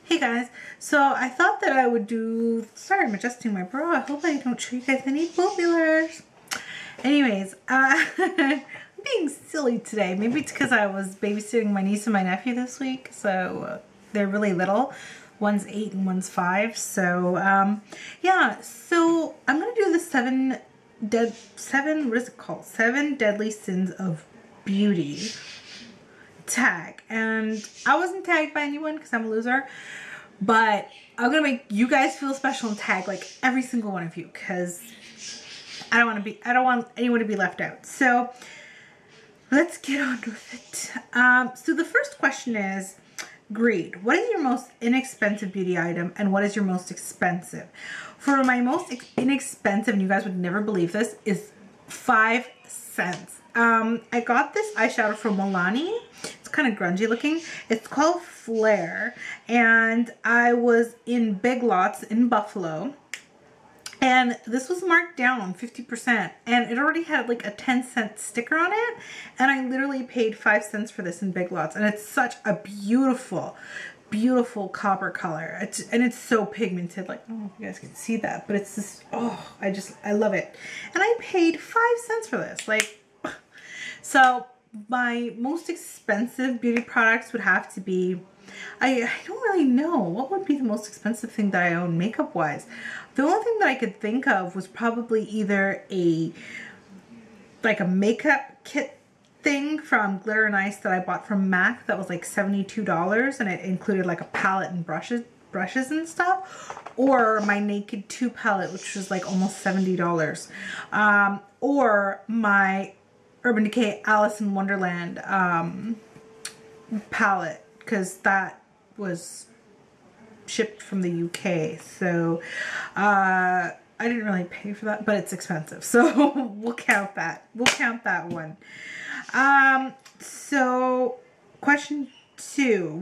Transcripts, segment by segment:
Hey guys, so I thought that I would do, sorry I'm adjusting my bra, I hope I don't show you guys any boobulars. Anyways, I'm being silly today. Maybe it's because I was babysitting my niece and my nephew this week, so they're really little. One's 8 and one's 5, so yeah, so I'm gonna do the seven deadly sins of beauty tag, and I wasn't tagged by anyone because I'm a loser, but I'm gonna make you guys feel special and tag like every single one of you because I don't want anyone to be left out. So let's get on with it. So the first question is greed. What is your most inexpensive beauty item and what is your most expensive? For my most inexpensive, and you guys would never believe this, is 5 cents. I got this eyeshadow from Milani. It's kind of grungy looking. It's called Flare, and I was in Big Lots in Buffalo, and this was marked down 50%, and it already had like a 10-cent sticker on it, and I literally paid 5 cents for this in Big Lots, and it's such a beautiful copper color. It's so pigmented. Like, I don't know if you guys can see that, but it's just, oh, I love it. And I paid 5 cents for this. Like, so my most expensive beauty products would have to be, I don't really know what would be the most expensive thing that I own makeup wise. The only thing that I could think of was probably either a makeup kit thing from Glitter and Ice that I bought from MAC that was like $72, and it included like a palette and brushes and stuff, or my Naked 2 palette, which was like almost $70, or my Urban Decay Alice in Wonderland palette, because that was shipped from the UK, so I didn't really pay for that, but it's expensive, so we'll count that one. So question 2,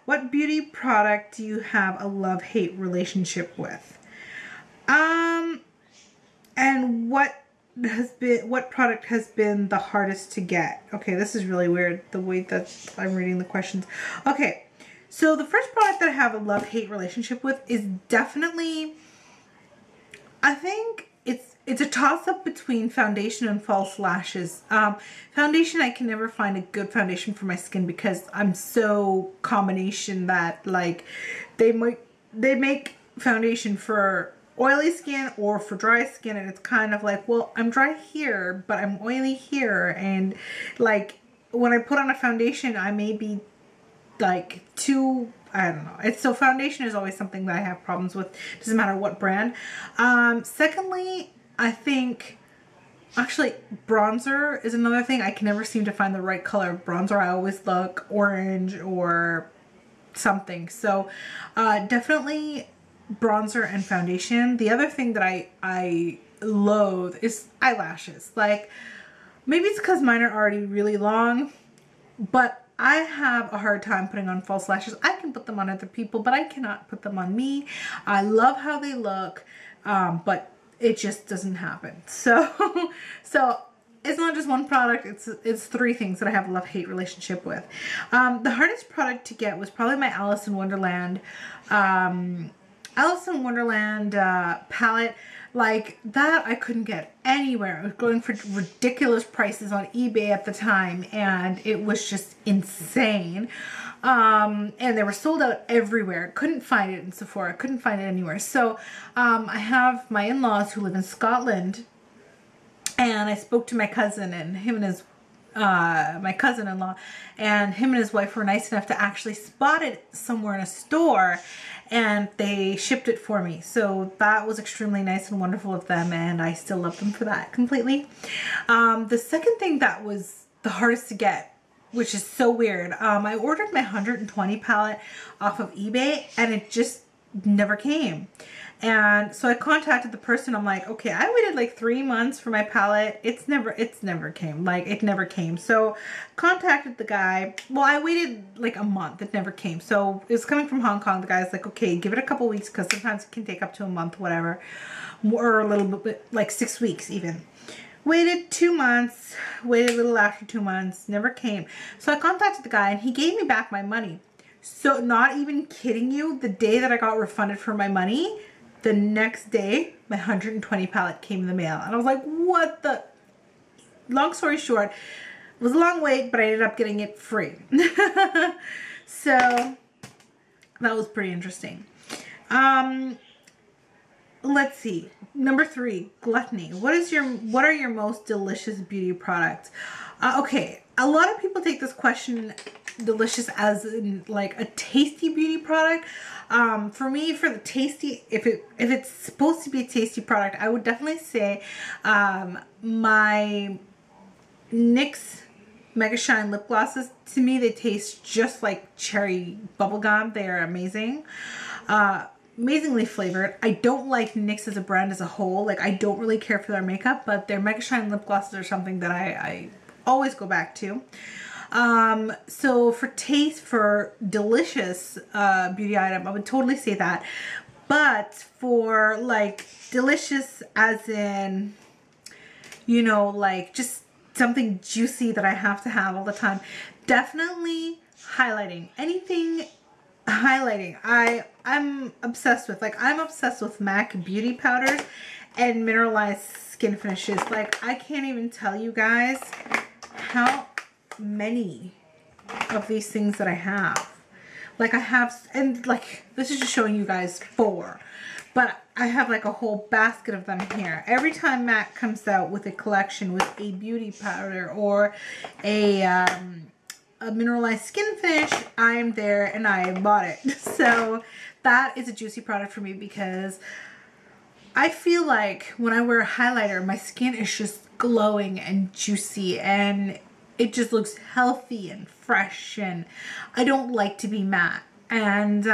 what beauty product do you have a love-hate relationship with? And what product has been the hardest to get? Okay, this is really weird, the way that I'm reading the questions. Okay, so the first product that I have a love-hate relationship with is definitely, I think it's a toss-up between foundation and false lashes. Foundation, I can never find a good foundation for my skin because I'm so combination that, like, they make foundation for oily skin or for dry skin, and it's kind of like, well, I'm dry here but I'm oily here, and like when I put on a foundation I may be like too, I don't know. So foundation is always something that I have problems with, doesn't matter what brand. Secondly, I think actually bronzer is another thing. I can never seem to find the right color of bronzer. I always look orange or something. So definitely bronzer and foundation. The other thing that I loathe is eyelashes. Like, maybe it's because mine are already really long, but I have a hard time putting on false lashes. I can put them on other people, but I cannot put them on me. I love how they look, but it just doesn't happen. So it's not just one product, it's 3 things that I have a love-hate relationship with. The hardest product to get was probably my Alice in Wonderland palette. Like, that I couldn't get anywhere. I was going for ridiculous prices on eBay at the time, and it was just insane. And they were sold out everywhere. Couldn't find it in Sephora. Couldn't find it anywhere. So I have my in-laws who live in Scotland, and I spoke to my cousin, and him and his my cousin-in-law, and him and his wife were nice enough to actually spot it somewhere in a store, and they shipped it for me. So that was extremely nice and wonderful of them, and I still love them for that completely. The second thing that was the hardest to get, which is so weird, I ordered my 120 palette off of eBay, and it just never came. And so I contacted the person. I'm like, okay, I waited like 3 months for my palette. It never came. Like, it never came. So contacted the guy. Well, I waited like a month. It never came. So it was coming from Hong Kong. The guy's like, okay, give it a couple weeks because sometimes it can take up to a month, whatever, or a little bit, like 6 weeks even. Waited 2 months, waited a little after 2 months, never came. So I contacted the guy and he gave me back my money. So not even kidding you, the day that I got refunded for my money, the next day, my 120 palette came in the mail. And I was like, what the? Long story short, it was a long wait, but I ended up getting it free. So that was pretty interesting. Let's see. Number 3, gluttony. What are your most delicious beauty products? Okay, a lot of people take this question delicious as in like a tasty beauty product. For me, for the tasty, if it's supposed to be a tasty product, I would definitely say my NYX Mega Shine lip glosses. To me, they taste just like cherry bubblegum. They are amazing. Amazingly flavored. I don't like NYX as a brand as a whole. Like, I don't really care for their makeup, but their Mega Shine lip glosses are something that I always go back to. So for taste, for delicious beauty item, I would totally say that. But for like delicious as in, you know, like just something juicy that I have to have all the time, definitely highlighting. Anything highlighting I'm obsessed with. Like, I'm obsessed with MAC beauty powders and mineralized skin finishes. Like, I can't even tell you guys how many of these things that I have. Like, I have, and like, this is just showing you guys 4, but I have like a whole basket of them here. Every time MAC comes out with a collection with a beauty powder or a mineralized skin finish, I'm there and I bought it. So that is a juicy product for me, because I feel like when I wear a highlighter, my skin is just glowing and juicy and it just looks healthy and fresh, and I don't like to be matte. And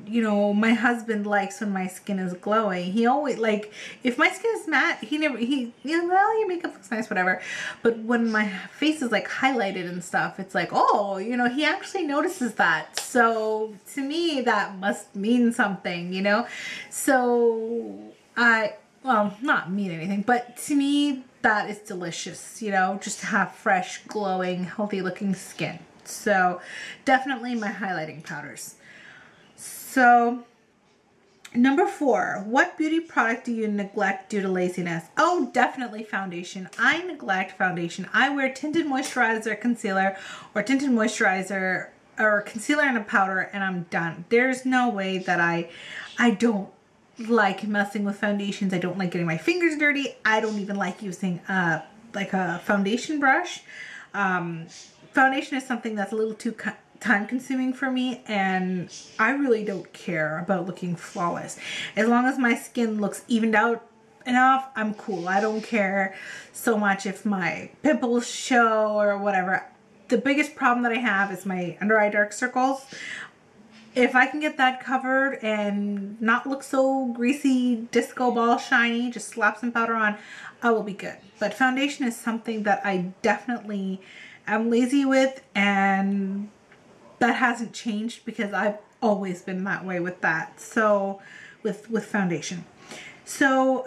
you know, my husband likes when my skin is glowing. He always, like, if my skin is matte, you know, well, your makeup looks nice, whatever. But when my face is like highlighted and stuff, it's like, oh, you know, he actually notices that. So to me, that must mean something, you know? So well, not mean anything, but to me, that is delicious, you know, just to have fresh, glowing, healthy looking skin. So definitely my highlighting powders. So number 4, what beauty product do you neglect due to laziness? Oh, definitely foundation. I neglect foundation. I wear tinted moisturizer, concealer, or tinted moisturizer or concealer and a powder, and I'm done. There's no way that I don't like messing with foundations. I don't like getting my fingers dirty. I don't even like using like a foundation brush. Foundation is something that's a little too time consuming for me, and I really don't care about looking flawless. As long as my skin looks evened out enough, I'm cool. I don't care so much if my pimples show or whatever. The biggest problem that I have is my under eye dark circles. If I can get that covered and not look so greasy, disco ball shiny, just slap some powder on, I will be good. But foundation is something that I definitely am lazy with, and that hasn't changed because I've always been that way with that. So with foundation. So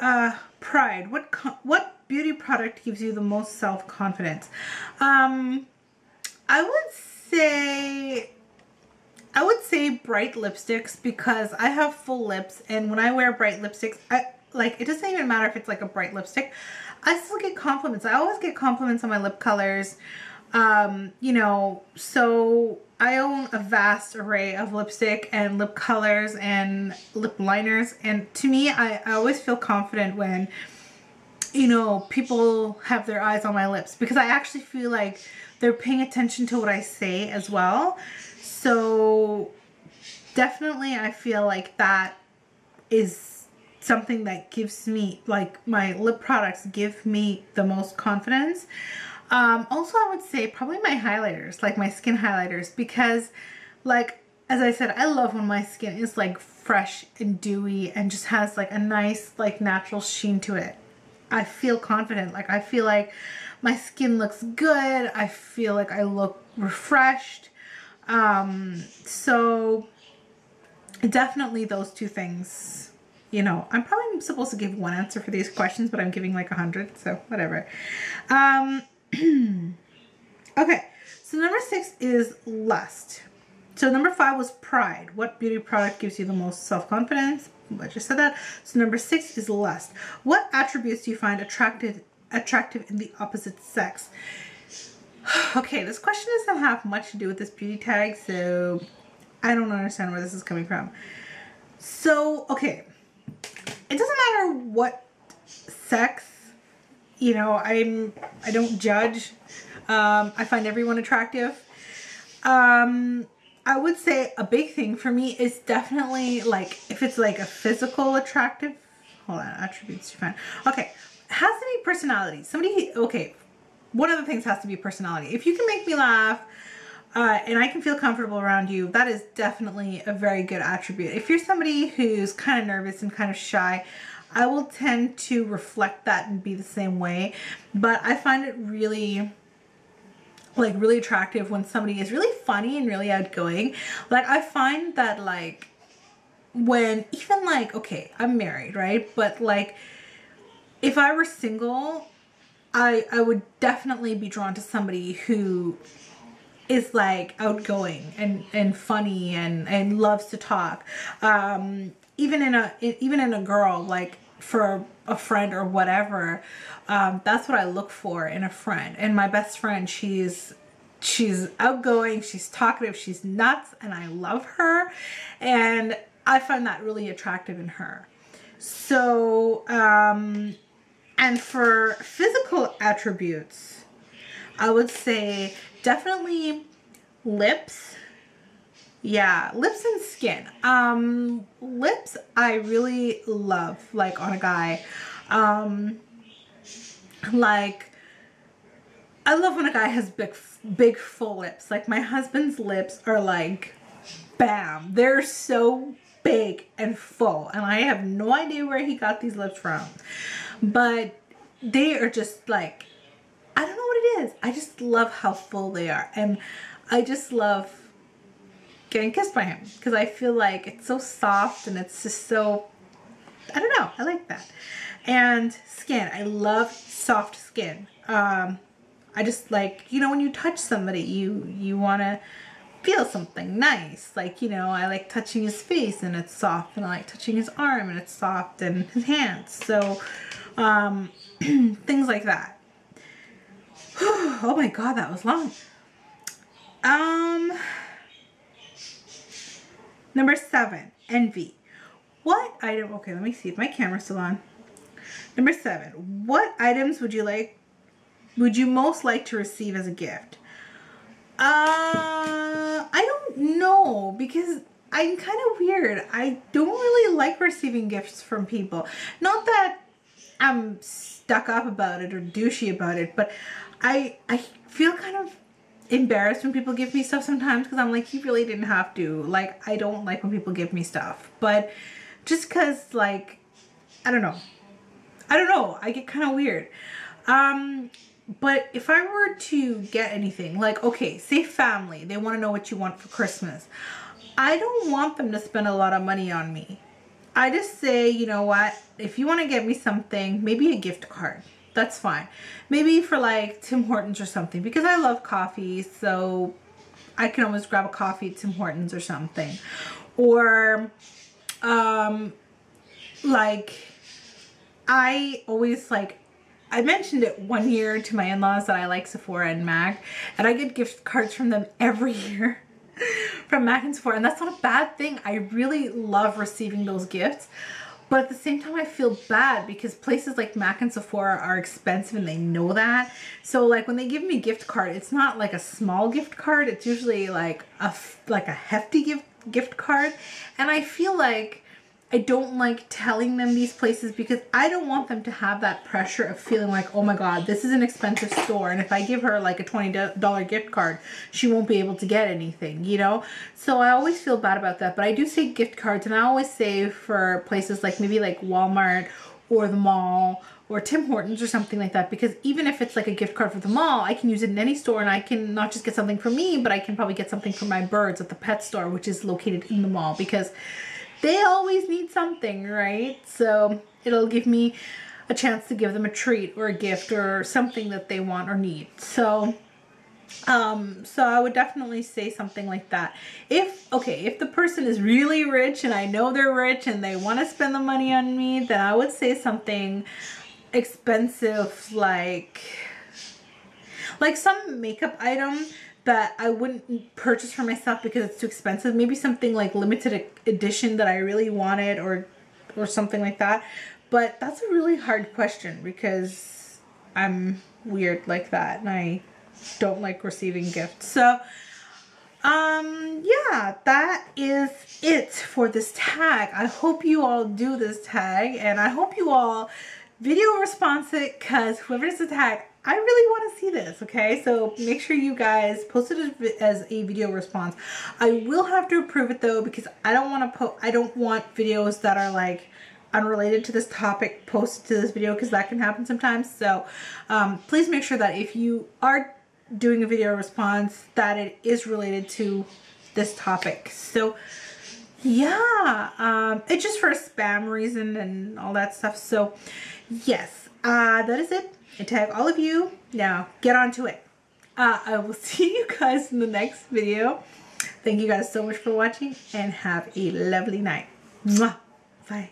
pride. What beauty product gives you the most self-confidence? I would say bright lipsticks, because I have full lips, and when I wear bright lipsticks, it doesn't even matter if it's like a bright lipstick, I still get compliments. I always get compliments on my lip colors. You know, so I own a vast array of lipstick and lip colors and lip liners, and to me, I always feel confident when, you know, people have their eyes on my lips, because I actually feel like they're paying attention to what I say as well. So definitely I feel like that is something that gives me, like, my lip products give me the most confidence. Also, I would say probably my highlighters, like my skin highlighters, because, like, as I said, I love when my skin is like fresh and dewy and just has like a nice, like, natural sheen to it. I feel confident. Like, I feel like my skin looks good. I feel like I look refreshed. So definitely those two things. You know, I'm probably supposed to give one answer for these questions, but I'm giving like 100, so whatever. Okay, so number 6 is lust. So number 5 was pride. What beauty product gives you the most self-confidence? I just said that. So number 6 is lust. What attributes do you find attractive in the opposite sex? Okay, this question doesn't have much to do with this beauty tag, so I don't understand where this is coming from. So, okay, it doesn't matter what sex, you know, I don't judge. I find everyone attractive. I would say a big thing for me is definitely like if it's like a physical attractive, hold on, attributes you find. Okay, has to be personality. Somebody, okay, one of the things has to be personality. If you can make me laugh and I can feel comfortable around you, that is definitely a very good attribute. If you're somebody who's kind of nervous and kind of shy, I will tend to reflect that and be the same way. But I find it really, like, really attractive when somebody is really funny and really outgoing. Like, I find that, like, when even like, okay, I'm married, right? But like, if I were single, I would definitely be drawn to somebody who is like outgoing and funny and loves to talk. Even in a girl, like for a friend or whatever, that's what I look for in a friend. And my best friend, she's outgoing, she's talkative, she's nuts, and I love her, and I find that really attractive in her. So and for physical attributes, I would say definitely lips. Yeah, lips and skin. Lips I really love, like on a guy. Like I love when a guy has big full lips. Like my husband's lips are like, bam, they're so big and full, and I have no idea where he got these lips from, but they are just like, I don't know what it is. I just love how full they are, and I just love getting kissed by him because I feel like it's so soft and it's just so, I don't know, I like that. And skin, I love soft skin. I just like, you know, when you touch somebody, you want to feel something nice. Like, you know, I like touching his face and it's soft, and I like touching his arm and it's soft, and his hands. So things like that. Oh my god, that was long. Number 7, envy. What item, okay, let me see if my camera's still on. Number 7, what items would you most like to receive as a gift? I don't know, because I'm kind of weird. I don't really like receiving gifts from people. Not that I'm stuck up about it or douchey about it, but I feel kind of embarrassed when people give me stuff sometimes, because I'm like, you really didn't have to. Like, I don't like when people give me stuff, but just because, like, I don't know, I get kind of weird. But if I were to get anything, like, okay, say family, they want to know what you want for Christmas. I don't want them to spend a lot of money on me. I just say, you know what, if you want to get me something, maybe a gift card. That's fine. Maybe for like Tim Hortons or something, because I love coffee, so I can always grab a coffee at Tim Hortons or something. Or like, I always like, I mentioned it one year to my in-laws that I like Sephora and MAC, and I get gift cards from them every year from MAC and Sephora, and that's not a bad thing. I really love receiving those gifts, but at the same time I feel bad because places like MAC and Sephora are expensive and they know that. So like when they give me a gift card, it's not like a small gift card, it's usually like a hefty gift card, and I feel like I don't like telling them these places because I don't want them to have that pressure of feeling like, oh my god, this is an expensive store, and if I give her like a $20 gift card, she won't be able to get anything, you know? So I always feel bad about that, but I do say gift cards, and I always say for places like maybe like Walmart or the mall or Tim Hortons or something like that, because even if it's like a gift card for the mall, I can use it in any store, and I can not just get something for me, but I can probably get something for my birds at the pet store, which is located in the mall, because they always need something, right? So it'll give me a chance to give them a treat or a gift or something that they want or need. So So I would definitely say something like that. If the person is really rich and I know they're rich and they want to spend the money on me, then I would say something expensive like some makeup item that I wouldn't purchase for myself because it's too expensive. Maybe something like limited edition that I really wanted or something like that. But that's a really hard question because I'm weird like that and I don't like receiving gifts. So yeah, that is it for this tag. I hope you all do this tag and I hope you all video response it, because whoever does the tag, I really want to see this. Okay, so make sure you guys post it as a video response. I will have to approve it though, because I don't want to I don't want videos that are like unrelated to this topic posted to this video, because that can happen sometimes. So please make sure that if you are doing a video response that it is related to this topic. So yeah, it's just for a spam reason and all that stuff. So yes, that is it. I tag all of you. Now get on to it. I will see you guys in the next video. Thank you guys so much for watching and have a lovely night. Mwah. Bye.